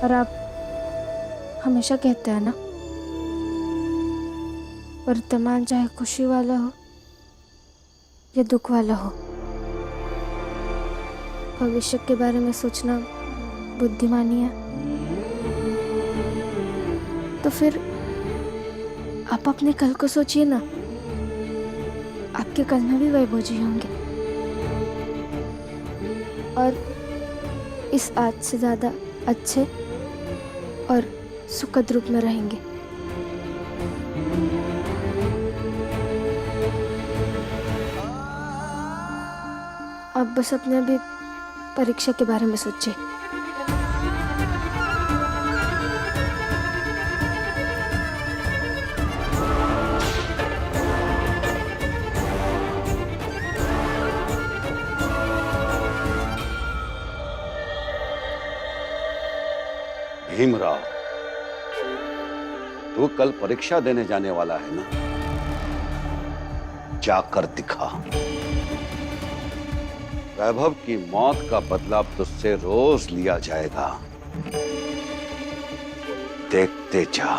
और आप हमेशा कहते हैं ना, वर्तमान चाहे खुशी वाला हो या दुख वाला हो, भविष्य के बारे में सोचना बुद्धिमानी है। तो फिर आप अपने कल को सोचिए ना, आपके कल में भी वैभव जी होंगे और इस आज से ज्यादा अच्छे और सुखद रूप में रहेंगे। आप बस अपने अभी परीक्षा के बारे में सोचिए। भीमराव, तू कल परीक्षा देने जाने वाला है ना? जाकर दिखा। वैभव की मौत का बदला तुझसे रोज लिया जाएगा। देखते जा।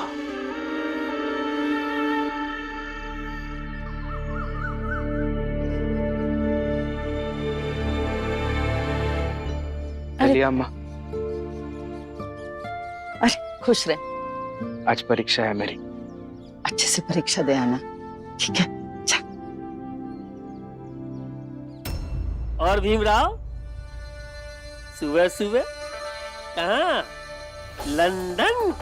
चलिए अम्मा। अरे खुश रहे। आज परीक्षा है मेरी। अच्छे से परीक्षा दे आना, ठीक है? जा। और भीमराव, सुबह सुबह कहाँ? लंदन?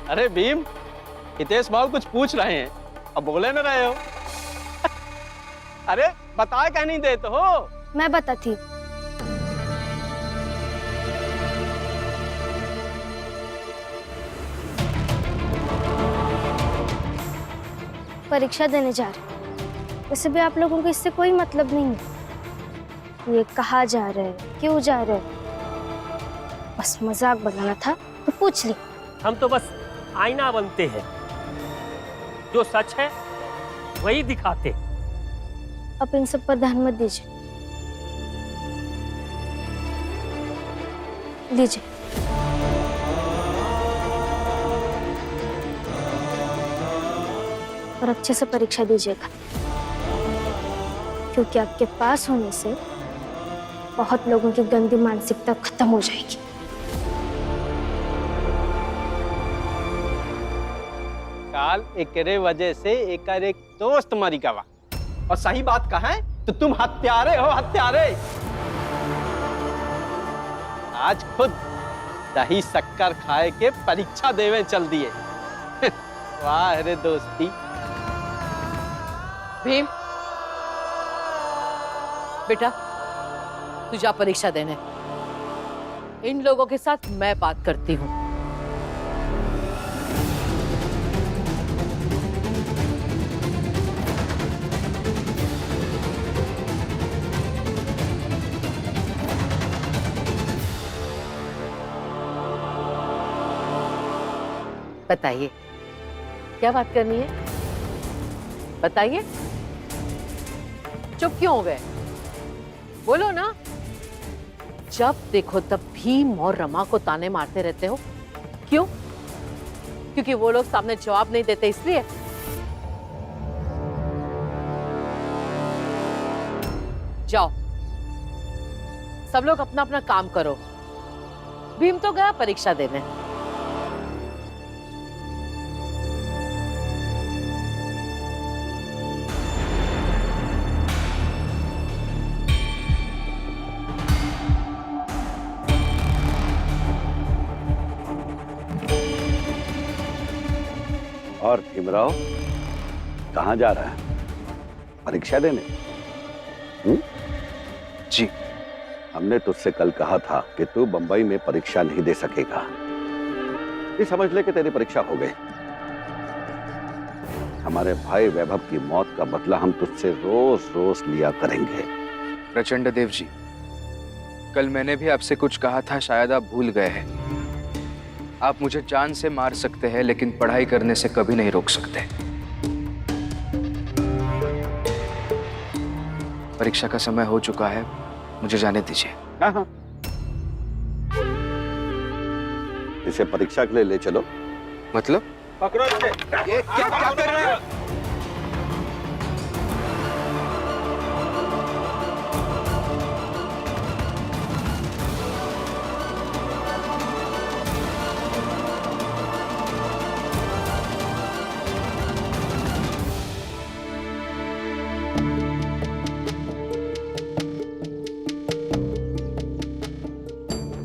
अरे भीम, हितेश बाबू कुछ पूछ रहे हैं, अब बोले न रहे हो। अरे बता क्या नहीं देते हो? मैं बताती। परीक्षा देने जा रहे। वैसे भी आप लोगों को इससे कोई मतलब नहीं है। ये कहाँ जा रहे हैं, क्यों जा रहे हैं, बस मजाक बनाना था तो पूछ ली। हम तो बस आईना बनते हैं, जो सच है वही दिखाते। अब इन सब पर ध्यान मत दीजिए। लीजिए। और अच्छे से परीक्षा दीजिएगा, क्योंकि आपके पास होने से बहुत लोगों की गंदी मानसिकता खत्म हो जाएगी। काल एकरे वजह से एक दोस्त मरी गवा, और सही बात कहा है तो तुम हत्यारे हो, हत्यारे। आज खुद दही शक्कर खाए के परीक्षा देवे चल दिए। वाह रे दोस्ती। भीम बेटा, तू जा परीक्षा देने। इन लोगों के साथ मैं बात करती हूँ। बताइए क्या बात करनी है, बताइए। चुप क्यों हो गए? बोलो ना। जब देखो तब भीम और रमा को ताने मारते रहते हो, क्यों? क्योंकि वो लोग सामने जवाब नहीं देते इसलिए? जाओ सब लोग अपना अपना काम करो। भीम तो गया परीक्षा देने। और भीमराव कहाँ जा रहा है? परीक्षा देने? जी। हमने तुझसे कल कहा था कि तू बंबई में परीक्षा नहीं दे सकेगा। ये समझ ले कि तेरी परीक्षा हो गई। हमारे भाई वैभव की मौत का बदला हम तुझसे रोज रोज लिया करेंगे। प्रचंड देव जी, कल मैंने भी आपसे कुछ कहा था, शायद आप भूल गए हैं। आप मुझे जान से मार सकते हैं, लेकिन पढ़ाई करने से कभी नहीं रोक सकते। परीक्षा का समय हो चुका है, मुझे जाने दीजिए। हाँ हाँ, इसे परीक्षा के लिए ले चलो। मतलब? पकड़ो इसे। ये क्या कर रहे हो?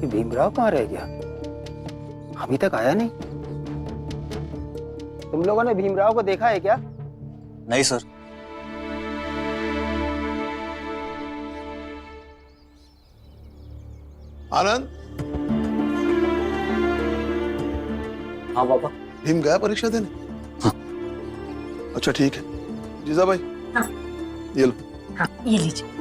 भीमराव कहाँ रह गया? अभी तक आया नहीं। तुम लोगों ने भीमराव को देखा है क्या? नहीं सर। आनंद, हाँ पापा। भीम गया परीक्षा देने? हाँ। अच्छा ठीक है। जीजा भाई, हाँ। ये लो। हाँ, ये लीजिए।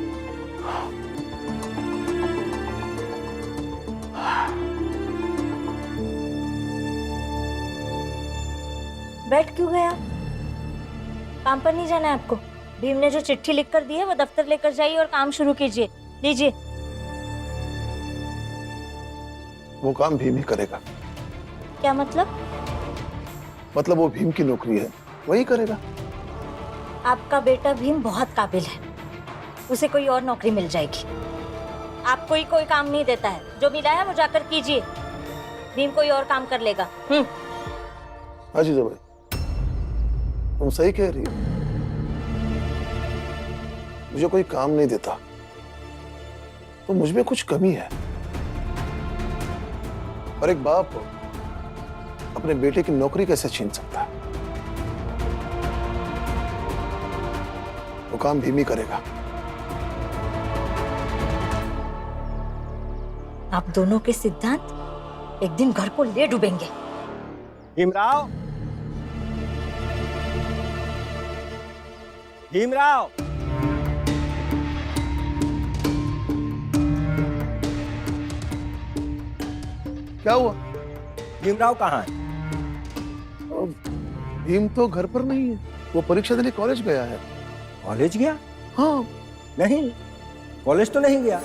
बैठ क्यों गया? काम पर नहीं जाना है आपको? भीम ने जो चिट्ठी लिख कर दी है वो दफ्तर लेकर जाइए और काम शुरू कीजिए। लीजिए। वो काम भीम ही करेगा। क्या मतलब? मतलब वो भीम की नौकरी है, वही करेगा। आपका बेटा भीम बहुत काबिल है, उसे कोई और नौकरी मिल जाएगी। आपको ही कोई काम नहीं देता है, जो मिला है वो जाकर कीजिए। भीम कोई और काम कर लेगा। हाँ जीजा भाई, तुम सही कह रही हो। मुझे कोई काम नहीं देता तो मुझ में कुछ कमी है। और एक बाप अपने बेटे की नौकरी कैसे छीन सकता है? वो काम भीम ही करेगा। आप दोनों के सिद्धांत एक दिन घर को ले डूबेंगे। भीमराव, भीमराव, क्या हुआ? भीमराव कहाँ है? भीम तो घर पर नहीं है, वो परीक्षा देने कॉलेज गया है। कॉलेज गया? हाँ। नहीं, कॉलेज तो नहीं गया।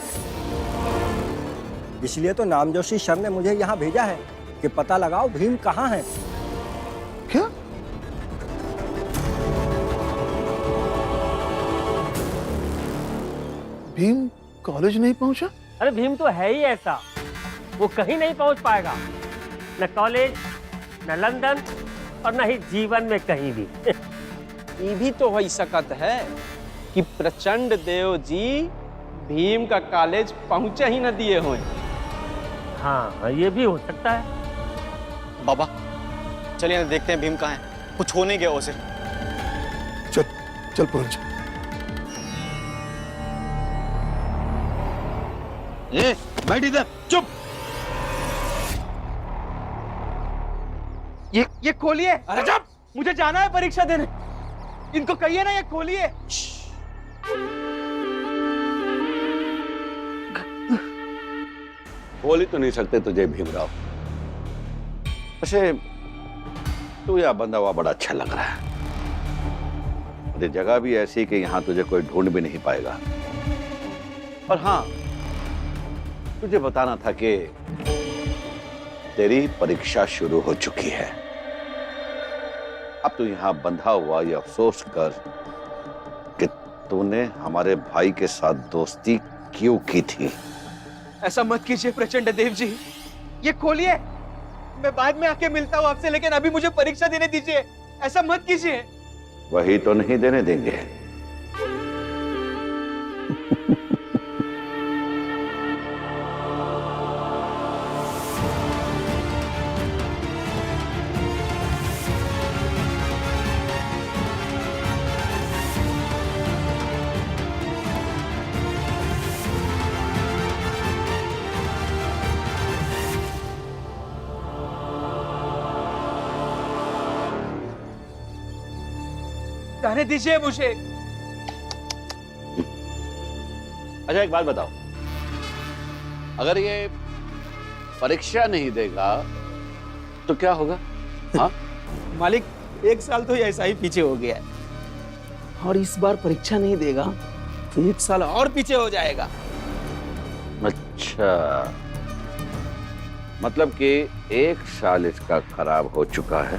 इसलिए तो नामजोशी सर ने मुझे यहाँ भेजा है कि पता लगाओ भीम कहाँ है। क्या? भीम कॉलेज नहीं पहुंचा? अरे भीम तो है ही ऐसा, वो कहीं नहीं पहुंच पाएगा, न कॉलेज, न लंदन और न ही जीवन में कहीं भी। ये भी तो हो सकत है कि प्रचंड देव जी भीम का कॉलेज पहुंचे ही न दिए हुए। हाँ, ये भी हो सकता है। बाबा चलिए ना, देखते हैं भीम कहाँ है। कुछ हो नहीं गया उसे। चल चल पुरंज। ए, बैठ इधर, चुप। ये खोलिए। अरे चुप, मुझे जाना है परीक्षा देने। इनको कहिए ना ये खोलिए। बोल ही तो नहीं सकते तुझे भीमराव। वैसे तू यह बंधा हुआ बड़ा अच्छा लग रहा है। ये जगह भी ऐसी कि यहाँ तुझे कोई ढूंढ भी नहीं पाएगा। और हाँ, तुझे बताना था कि तेरी परीक्षा शुरू हो चुकी है। अब तू यहाँ बंधा हुआ ये अफसोस कर कि तूने हमारे भाई के साथ दोस्ती क्यों की थी। ऐसा मत कीजिए प्रचंड देव जी, ये खोलिए। मैं बाद में आके मिलता हूँ आपसे, लेकिन अभी मुझे परीक्षा देने दीजिए। ऐसा मत कीजिए। वही तो नहीं देने देंगे। जाने दीजिए मुझे। अच्छा एक बात बताओ, अगर ये परीक्षा नहीं देगा तो क्या होगा? हाँ? मालिक, एक साल तो ऐसा ही पीछे हो गया है, और इस बार परीक्षा नहीं देगा तो एक साल और पीछे हो जाएगा। अच्छा, मतलब कि 1 साल इसका खराब हो चुका है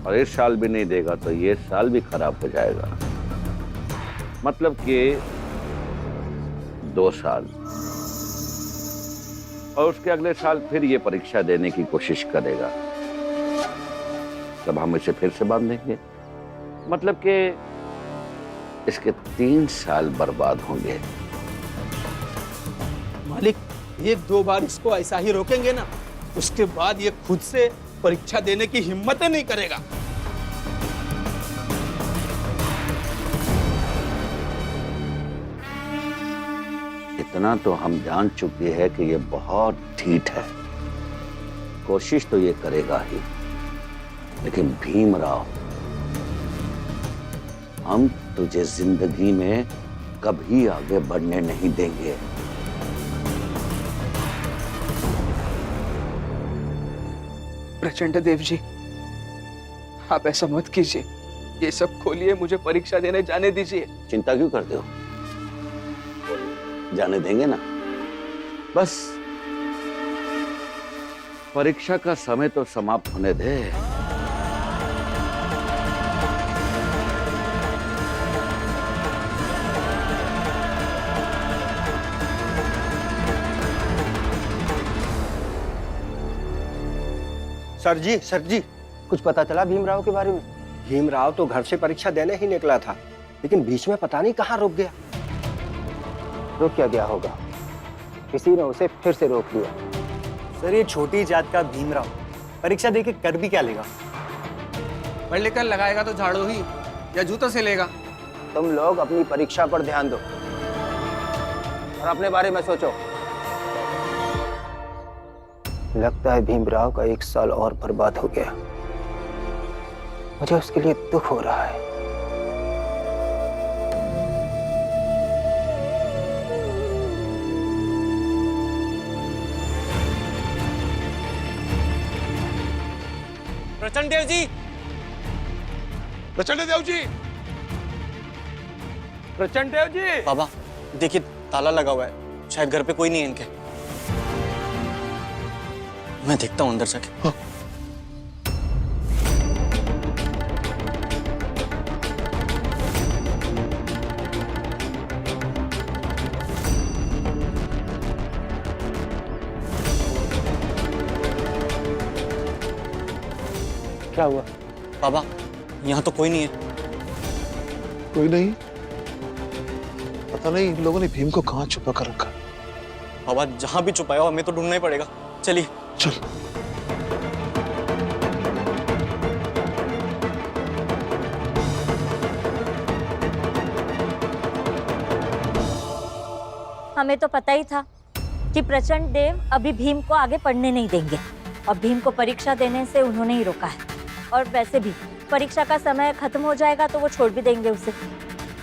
और 1 साल भी नहीं देगा तो ये साल भी खराब हो जाएगा। मतलब कि 2 साल, और उसके अगले साल फिर ये परीक्षा देने की कोशिश करेगा, तब हम इसे फिर से बांधेंगे। मतलब कि इसके 3 साल बर्बाद होंगे। मालिक 1-2 बार इसको ऐसा ही रोकेंगे ना, उसके बाद ये खुद से परीक्षा देने की हिम्मत ही नहीं करेगा। इतना तो हम जान चुके हैं कि ये बहुत ढीठ है। कोशिश तो ये करेगा ही, लेकिन भीमराव, हम तुझे जिंदगी में कभी आगे बढ़ने नहीं देंगे। प्रचंड देव जी, आप ऐसा मत कीजिए। ये सब खोलिए, मुझे परीक्षा देने जाने दीजिए। चिंता क्यों करते हो? जाने देंगे ना। बस परीक्षा का समय तो समाप्त होने दे। सर जी, कुछ पता चला भीमराव के बारे में? भीमराव तो घर से परीक्षा देने ही निकला था, लेकिन बीच में पता नहीं कहाँ रुक गया। रुक क्या गया होगा? किसी ने उसे फिर से रोक लिया। सर ये छोटी जात का भीमराव परीक्षा देके कर भी क्या लेगा? पढ़ लिख कर लगाएगा तो झाड़ू ही या जूतों से लेगा। तुम लोग अपनी परीक्षा पर ध्यान दो और अपने बारे में सोचो। लगता है भीमराव का 1 साल और बर्बाद हो गया। मुझे उसके लिए दुख हो रहा है। प्रचंड देव जी, प्रचंड देव जी, प्रचंड देव जी। बाबा देखिए ताला लगा हुआ है, शायद घर पे कोई नहीं है इनके। मैं देखता हूँ अंदर जाके। हाँ। क्या हुआ? बाबा यहाँ तो कोई नहीं है। कोई नहीं? पता नहीं इन लोगों ने भीम को कहाँ छुपा कर रखा। बाबा जहाँ भी छुपाया हो हमें तो ढूंढना ही पड़ेगा। चलिए चल। हमें तो पता ही था कि प्रचंड देव अभी भीम को आगे पढ़ने नहीं देंगे और भीम को परीक्षा देने से उन्होंने ही रोका है। और वैसे भी परीक्षा का समय खत्म हो जाएगा तो वो छोड़ भी देंगे उसे,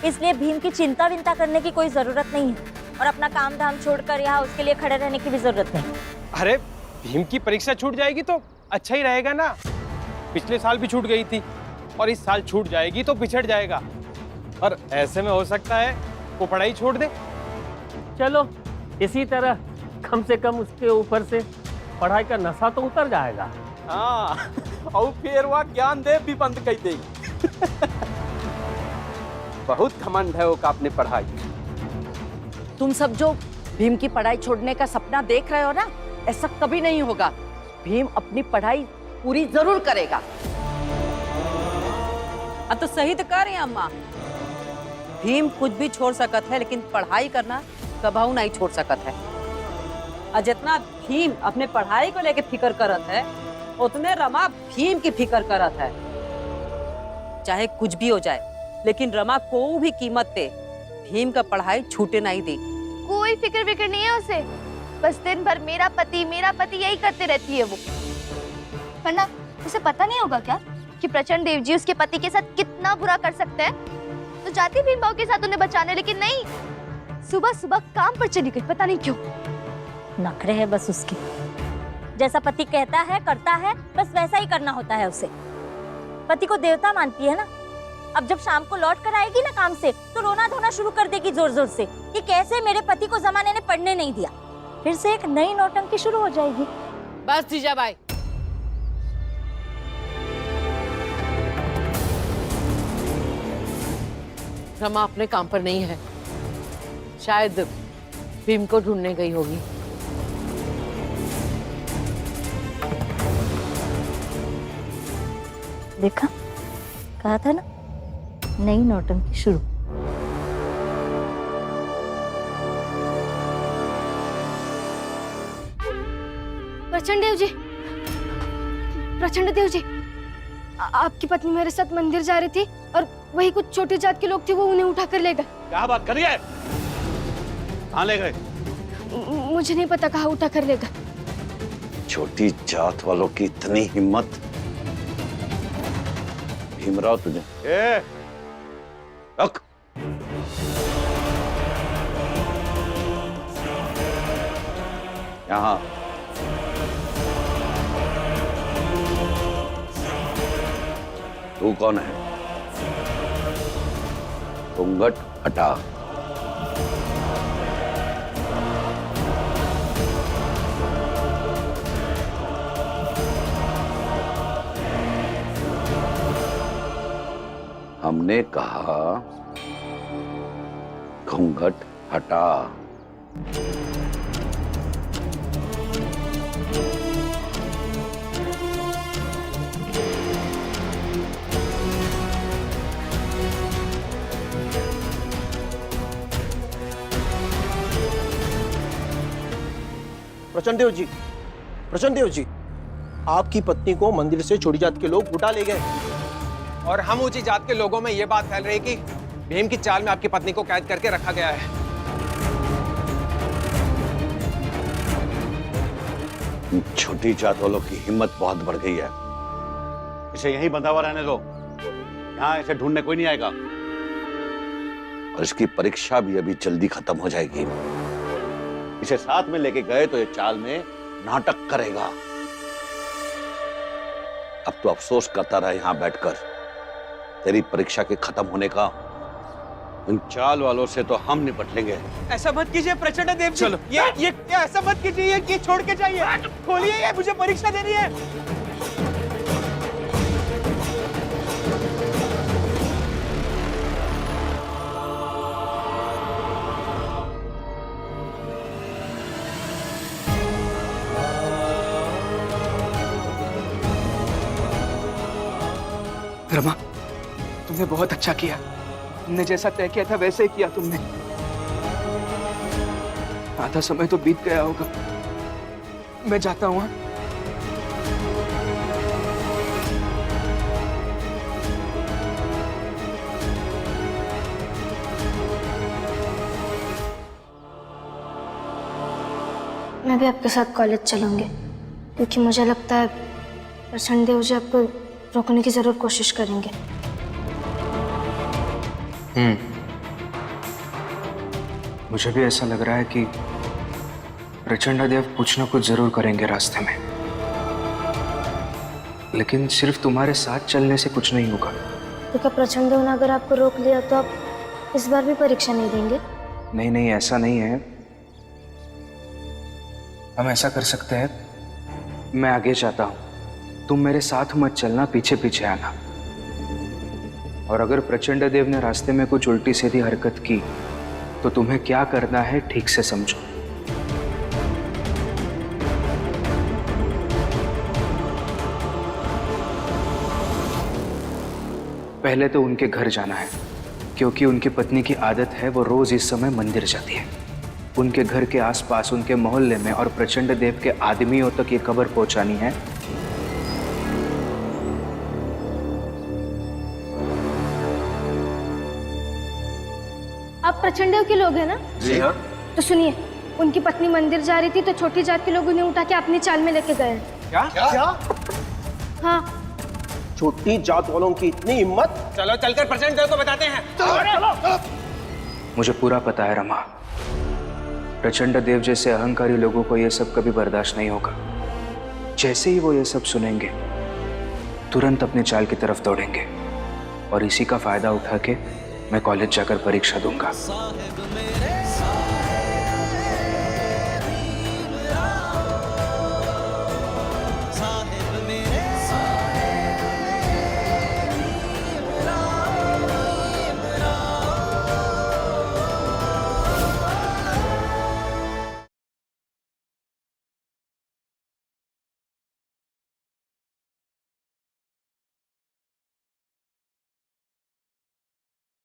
इसलिए भीम की चिंता विंता करने की कोई जरूरत नहीं है और अपना काम धाम छोड़कर यहाँ उसके लिए खड़े रहने की भी जरूरत नहीं। अरे भीम की परीक्षा छूट जाएगी तो अच्छा ही रहेगा ना। पिछले साल भी छूट गई थी और इस साल छूट जाएगी तो पिछड़ जाएगा, और ऐसे में हो सकता है वो पढ़ाई छोड़ दे। चलो इसी तरह कम से कम उसके ऊपर से पढ़ाई का नशा तो उतर जाएगा। हाँ, और फिर वह ज्ञान देव भी बंद कर देगी। बहुत घमंड है वो का अपने पढ़ाई। तुम सब जो भीम की पढ़ाई छोड़ने का सपना देख रहे हो ना, ऐसा कभी नहीं होगा। भीम अपनी पढ़ाई पूरी जरूर करेगा। अब तो सही तो कह रही हैं अम्मा। भीम कुछ भी छोड़ सकत है, लेकिन पढ़ाई करना कभाऊ नहीं छोड़ सकत है। और जितना भीम अपने पढ़ाई को लेके फिक्र करत है, उतने रमा भीम की फिक्र करत है। चाहे कुछ भी हो जाए, लेकिन रमा को भी कीमत पे भीम का पढ़ाई छूटे नहीं दी। कोई फिक्र विक्र नहीं है उसे, बस दिन भर मेरा पति यही करते रहती है वो। वरना उसे पता नहीं होगा क्या कि प्रचंड देव जी उसके पति के साथ कितना बुरा कर सकते हैं। तो जाती भीम बाऊ के साथ उन्हें बचाने, लेकिन नहीं, सुबह सुबह काम पर चली गई, पता नहीं क्यों। नखरे है बस उसकी। जैसा पति कहता है करता है, बस वैसा ही करना होता है उसे। पति को देवता मानती है ना। अब जब शाम को लौट कर आएगी ना काम से, तो रोना धोना शुरू कर देगी जोर जोर से कि कैसे मेरे पति को जमाने ने पढ़ने नहीं दिया। फिर से एक नई नौटंकी शुरू हो जाएगी। बस जीजाबाई, रमा अपने काम पर नहीं है, शायद भीम को ढूंढने गई होगी। देखा, कहा था ना, नई नौटंकी शुरू। प्रचंड देव जी, प्रचंड देव जी, आपकी पत्नी मेरे साथ मंदिर जा रही थी और वही कुछ छोटी जात के लोग थे, वो उन्हें उठा कर ले गए। क्या बात कर रही है? कहाँ ले गए? मुझे नहीं पता कहाँ उठा कर ले गए। छोटी जात वालों की इतनी हिम्मत। भीमराव तुझे रख। यहाँ तू कौन है? घूंघट हटा। हमने कहा घूंघट हटा। प्रचंड देव जी, प्रचंड देव जी, आपकी पत्नी को मंदिर से छोटी जात के लोग उठा ले गए। और हम ऊंची जात के लोगों में ये बात फैल रही कि भीम की चाल में आपकी पत्नी को कैद करके रखा गया है। छोटी जात वालों की हिम्मत बहुत बढ़ गई है। इसे यहीं बंधा हुआ रहने दो, यहाँ इसे ढूंढने कोई नहीं आएगा। और इसकी परीक्षा भी अभी जल्दी खत्म हो जाएगी। इसे साथ में लेके गए तो ये चाल में नाटक करेगा। अब तो अफसोस करता रहा यहाँ बैठकर। तेरी परीक्षा के खत्म होने का। इन चाल वालों से तो हम निपट लेंगे। ऐसा मत कीजिए प्रचंड देव जी। चलो। ये ऐसा मत कीजिए, ये छोड़ के जाइए। खोलिए, ये मुझे परीक्षा देनी है। रमा, तुमने बहुत अच्छा किया। तुमने जैसा तय किया था वैसे ही किया तुमने। आधा समय तो बीत गया होगा। मैं जाता हूं। मैं भी आपके साथ कॉलेज चलूंगी, क्योंकि मुझे लगता है प्रचंड देव जी आपको रोकने की जरूर कोशिश करेंगे। मुझे भी ऐसा लग रहा है कि प्रचंड देव कुछ ना कुछ जरूर करेंगे रास्ते में। लेकिन सिर्फ तुम्हारे साथ चलने से कुछ नहीं होगा। तो क्या प्रचंड देव ने अगर आपको रोक लिया तो आप इस बार भी परीक्षा नहीं देंगे? नहीं नहीं, ऐसा नहीं है। हम ऐसा कर सकते हैं, मैं आगे जाता हूं, तुम मेरे साथ मत चलना, पीछे पीछे आना। और अगर प्रचंड देव ने रास्ते में कुछ उल्टी सीधी हरकत की तो तुम्हें क्या करना है ठीक से समझो। पहले तो उनके घर जाना है, क्योंकि उनकी पत्नी की आदत है वो रोज इस समय मंदिर जाती है। उनके घर के आसपास, उनके मोहल्ले में और प्रचंड देव के आदमियों तक ये खबर पहुंचानी है। आप प्रचंड देव के लोग हैं ना? जी हाँ। तो सुनिए, उनकी पत्नी मंदिर जा रही थी तो छोटी जात के लोग उन्हें उठा के अपनी चाल में लेके गए। क्या? हाँ। छोटी जात वालों की इतनी हिम्मत? चलो चलकर प्रचंड देव को बताते हैं। चलो। मुझे पूरा पता है रमा, प्रचंड देव जैसे अहंकारी लोगों को यह सब कभी बर्दाश्त नहीं होगा। जैसे ही वो ये सब सुनेंगे तुरंत अपने चाल की तरफ दौड़ेंगे, और इसी का फायदा उठा के मैं कॉलेज जाकर परीक्षा दूंगा।